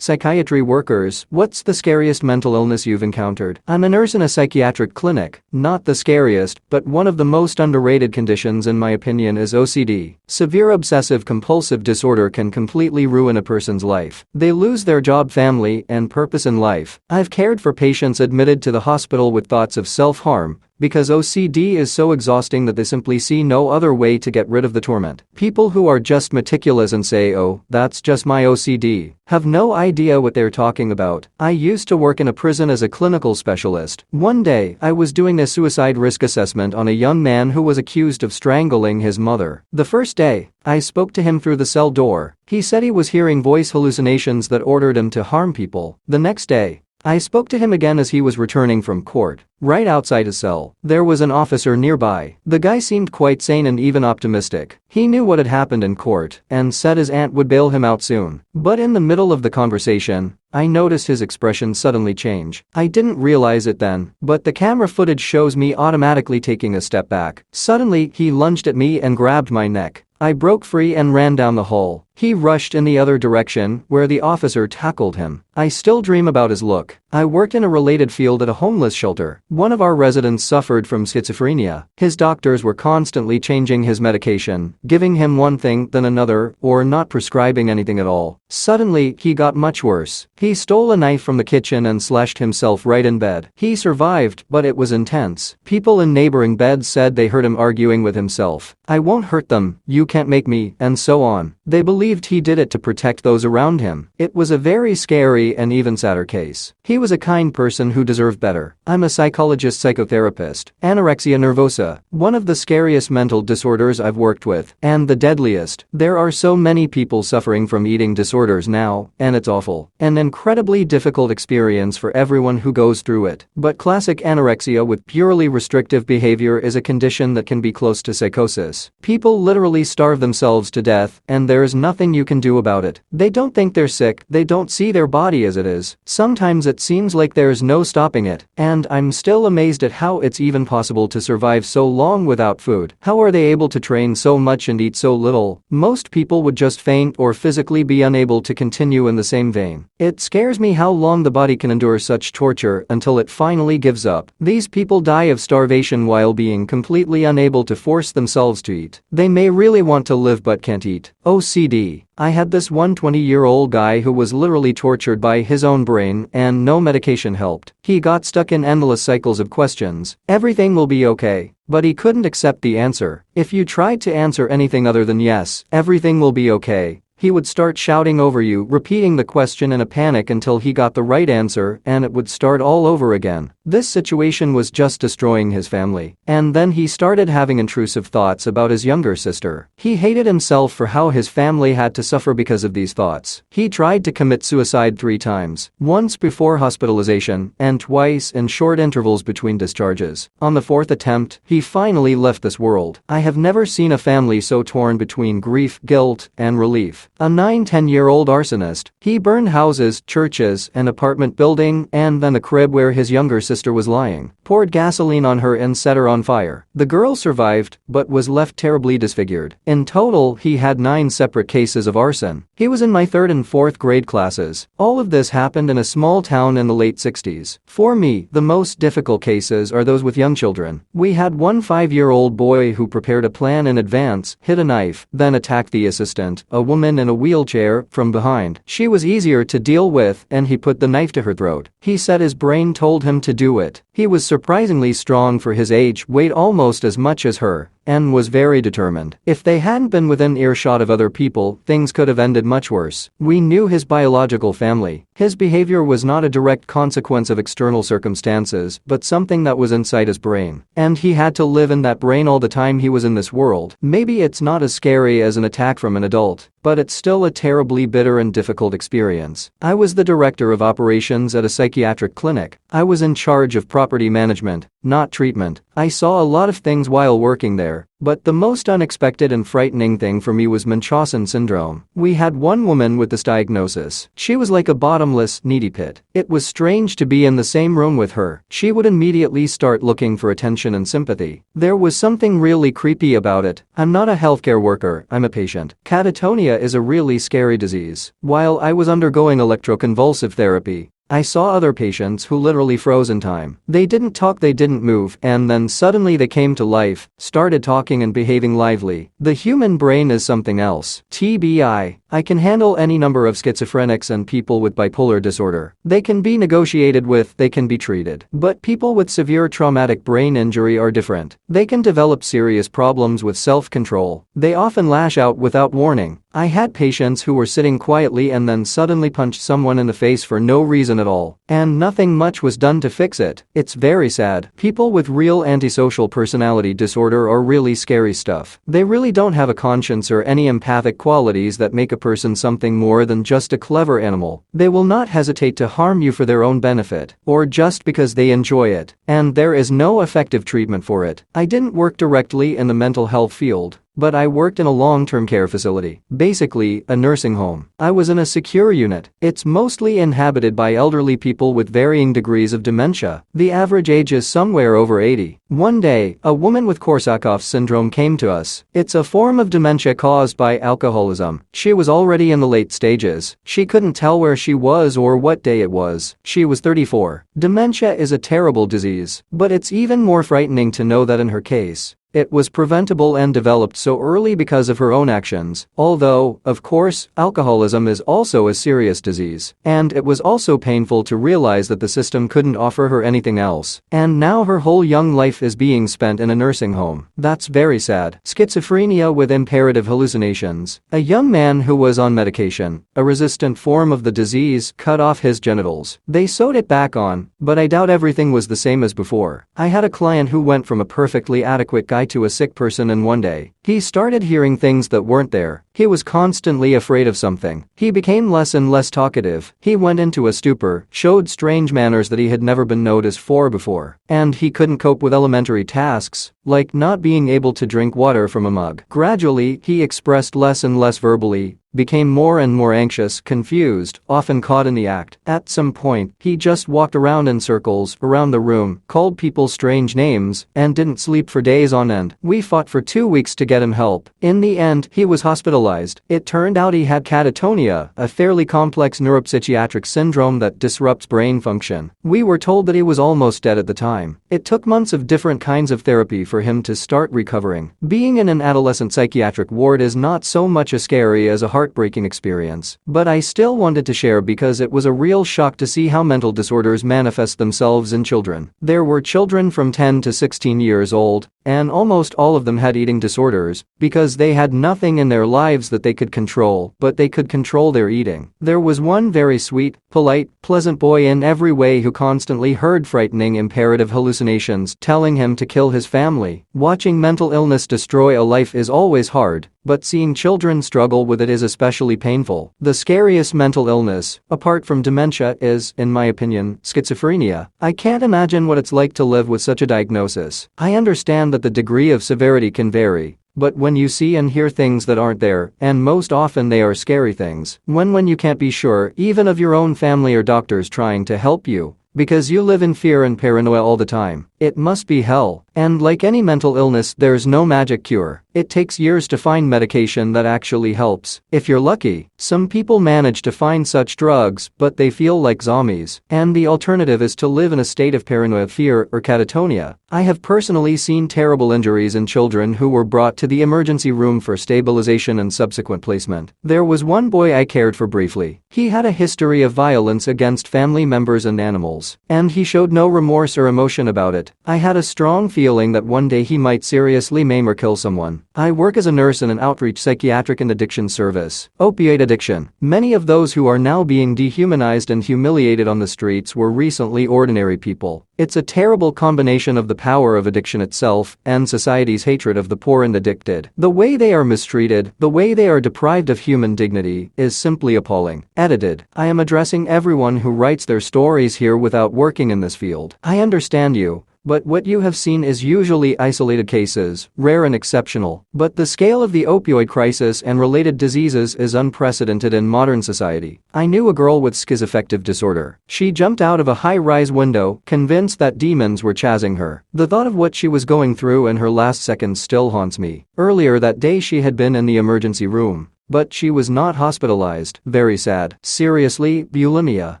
Psychiatry workers, what's the scariest mental illness you've encountered? I'm a nurse in a psychiatric clinic. Not the scariest, but one of the most underrated conditions in my opinion is OCD. Severe obsessive-compulsive disorder can completely ruin a person's life. They lose their job, family, and purpose in life. I've cared for patients admitted to the hospital with thoughts of self-harm, because OCD is so exhausting that they simply see no other way to get rid of the torment. People who are just meticulous and say, "Oh, that's just my OCD," have no idea what they're talking about. I used to work in a prison as a clinical specialist. One day, I was doing a suicide risk assessment on a young man who was accused of strangling his mother. The first day, I spoke to him through the cell door. He said he was hearing voice hallucinations that ordered him to harm people. The next day, I spoke to him again as he was returning from court. Right outside his cell, there was an officer nearby. The guy seemed quite sane and even optimistic. He knew what had happened in court and said his aunt would bail him out soon. But in the middle of the conversation, I noticed his expression suddenly change. I didn't realize it then, but the camera footage shows me automatically taking a step back. Suddenly, he lunged at me and grabbed my neck. I broke free and ran down the hall. He rushed in the other direction, where the officer tackled him. I still dream about his look. I worked in a related field at a homeless shelter. One of our residents suffered from schizophrenia. His doctors were constantly changing his medication, giving him one thing then another, or not prescribing anything at all. Suddenly, he got much worse. He stole a knife from the kitchen and slashed himself right in bed. He survived, but it was intense. People in neighboring beds said they heard him arguing with himself. "I won't hurt them, you can't make me," and so on. They believed he did it to protect those around him. It was a very scary and even sadder case. He was a kind person who deserved better. I'm a psychologist psychotherapist. Anorexia nervosa, one of the scariest mental disorders I've worked with, and the deadliest. There are so many people suffering from eating disorders now, and it's awful. An incredibly difficult experience for everyone who goes through it. But classic anorexia with purely restrictive behavior is a condition that can be close to psychosis. People literally starve themselves to death, and there's nothing you can do about it. They don't think they're sick, they don't see their body as it is. Sometimes it seems like there's no stopping it, and I'm still amazed at how it's even possible to survive so long without food. How are they able to train so much and eat so little? Most people would just faint or physically be unable to continue in the same vein. It scares me how long the body can endure such torture until it finally gives up. These people die of starvation while being completely unable to force themselves to eat. They may really want to live but can't eat. OCD. I had this 120-year-old guy who was literally tortured by his own brain and no medication helped. He got stuck in endless cycles of questions. Everything will be okay. But he couldn't accept the answer. If you tried to answer anything other than yes, everything will be okay, he would start shouting over you, repeating the question in a panic until he got the right answer, and it would start all over again. This situation was just destroying his family. And then he started having intrusive thoughts about his younger sister. He hated himself for how his family had to suffer because of these thoughts. He tried to commit suicide 3 times, once before hospitalization, and twice in short intervals between discharges. On the 4th attempt, he finally left this world. I have never seen a family so torn between grief, guilt, and relief. A 9-10-year-old arsonist. He burned houses, churches, an apartment building, and then the crib where his younger sister was lying. Poured gasoline on her and set her on fire. The girl survived, but was left terribly disfigured. In total, he had 9 separate cases of arson. He was in my 3rd and 4th grade classes. All of this happened in a small town in the late 60s. For me, the most difficult cases are those with young children. We had one 5-year-old boy who prepared a plan in advance, hid a knife, then attacked the assistant, a woman in a wheelchair, from behind. She was easier to deal with, and he put the knife to her throat. He said his brain told him to do it. He was surprisingly strong for his age, weighed almost as much as her, and was very determined. If they hadn't been within earshot of other people, things could have ended much worse. We knew his biological family. His behavior was not a direct consequence of external circumstances, but something that was inside his brain. And he had to live in that brain all the time he was in this world. Maybe it's not as scary as an attack from an adult, but it's still a terribly bitter and difficult experience. I was the director of operations at a psychiatric clinic. I was in charge of property management, not treatment. I saw a lot of things while working there, but the most unexpected and frightening thing for me was Munchausen syndrome. We had one woman with this diagnosis. She was like a bottomless, needy pit. It was strange to be in the same room with her. She would immediately start looking for attention and sympathy. There was something really creepy about it. I'm not a healthcare worker, I'm a patient. Catatonia is a really scary disease. While I was undergoing electroconvulsive therapy, I saw other patients who literally froze in time. They didn't talk, they didn't move, and then suddenly they came to life, started talking and behaving lively. The human brain is something else. TBI, I can handle any number of schizophrenics and people with bipolar disorder. They can be negotiated with, they can be treated. But people with severe traumatic brain injury are different. They can develop serious problems with self-control. They often lash out without warning. I had patients who were sitting quietly and then suddenly punched someone in the face for no reason at all. And nothing much was done to fix it. It's very sad. People with real antisocial personality disorder are really scary stuff. They really don't have a conscience or any empathic qualities that make a person something more than just a clever animal. They will not hesitate to harm you for their own benefit, or just because they enjoy it. And there is no effective treatment for it. I didn't work directly in the mental health field, but I worked in a long-term care facility, basically a nursing home. I was in a secure unit. It's mostly inhabited by elderly people with varying degrees of dementia. The average age is somewhere over 80. One day, a woman with Korsakoff's syndrome came to us. It's a form of dementia caused by alcoholism. She was already in the late stages. She couldn't tell where she was or what day it was. She was 34. Dementia is a terrible disease, but it's even more frightening to know that in her case, it was preventable and developed so early because of her own actions. Although, of course, alcoholism is also a serious disease. And it was also painful to realize that the system couldn't offer her anything else. And now her whole young life is being spent in a nursing home. That's very sad. Schizophrenia with imperative hallucinations. A young man who was on medication, a resistant form of the disease, cut off his genitals. They sewed it back on, but I doubt everything was the same as before. I had a client who went from a perfectly adequate guy to a sick person in one day. He started hearing things that weren't there. He was constantly afraid of something. He became less and less talkative. He went into a stupor, showed strange manners that he had never been noticed for before. And he couldn't cope with elementary tasks, like not being able to drink water from a mug. Gradually, he expressed less and less verbally, became more and more anxious, confused, often caught in the act. At some point, he just walked around in circles around the room, called people strange names, and didn't sleep for days on end. We fought for 2 weeks to get him help. In the end, he was hospitalized. It turned out he had catatonia, a fairly complex neuropsychiatric syndrome that disrupts brain function. We were told that he was almost dead at the time. It took months of different kinds of therapy for him to start recovering. Being in an adolescent psychiatric ward is not so much as scary as a heartbreaking experience, but I still wanted to share because it was a real shock to see how mental disorders manifest themselves in children. There were children from 10 to 16 years old, and almost all of them had eating disorders because they had nothing in their lives that they could control, but they could control their eating. There was one very sweet, polite, pleasant boy in every way who constantly heard frightening imperative hallucinations telling him to kill his family. Watching mental illness destroy a life is always hard, but seeing children struggle with it is especially painful. The scariest mental illness, apart from dementia, is, in my opinion, schizophrenia. I can't imagine what it's like to live with such a diagnosis. I understand that the degree of severity can vary, but when you see and hear things that aren't there, and most often they are scary things, when you can't be sure even of your own family or doctors trying to help you, because you live in fear and paranoia all the time, it must be hell. And like any mental illness, there's no magic cure. It takes years to find medication that actually helps. If you're lucky, some people manage to find such drugs, but they feel like zombies. And the alternative is to live in a state of paranoia, fear, or catatonia. I have personally seen terrible injuries in children who were brought to the emergency room for stabilization and subsequent placement. There was one boy I cared for briefly. He had a history of violence against family members and animals, and he showed no remorse or emotion about it. I had a strong feeling that one day he might seriously maim or kill someone. I work as a nurse in an outreach psychiatric and addiction service. Opioid addiction. Many of those who are now being dehumanized and humiliated on the streets were recently ordinary people. It's a terrible combination of the power of addiction itself and society's hatred of the poor and addicted. The way they are mistreated, the way they are deprived of human dignity, is simply appalling. Edited. I am addressing everyone who writes their stories here without working in this field. I understand you, But what you have seen is usually isolated cases, rare and exceptional. But the scale of the opioid crisis and related diseases is unprecedented in modern society. I knew a girl with schizoaffective disorder. She jumped out of a high-rise window, convinced that demons were chasing her. The thought of what she was going through in her last seconds still haunts me. Earlier that day she had been in the emergency room. But she was not hospitalized. Very sad. Seriously, bulimia.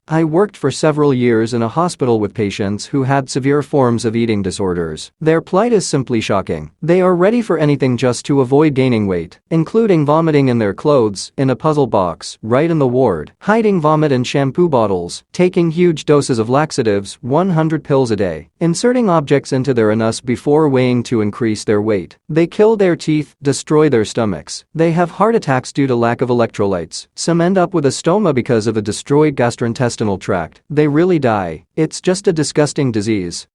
I worked for several years in a hospital with patients who had severe forms of eating disorders. Their plight is simply shocking. They are ready for anything just to avoid gaining weight, including vomiting in their clothes, in a puzzle box, right in the ward, hiding vomit in shampoo bottles, taking huge doses of laxatives, 100 pills a day, inserting objects into their anus before weighing to increase their weight. They kill their teeth, destroy their stomachs. They have heart attacks due to lack of electrolytes. Some end up with a stoma because of a destroyed gastrointestinal tract. They really die. It's just a disgusting disease.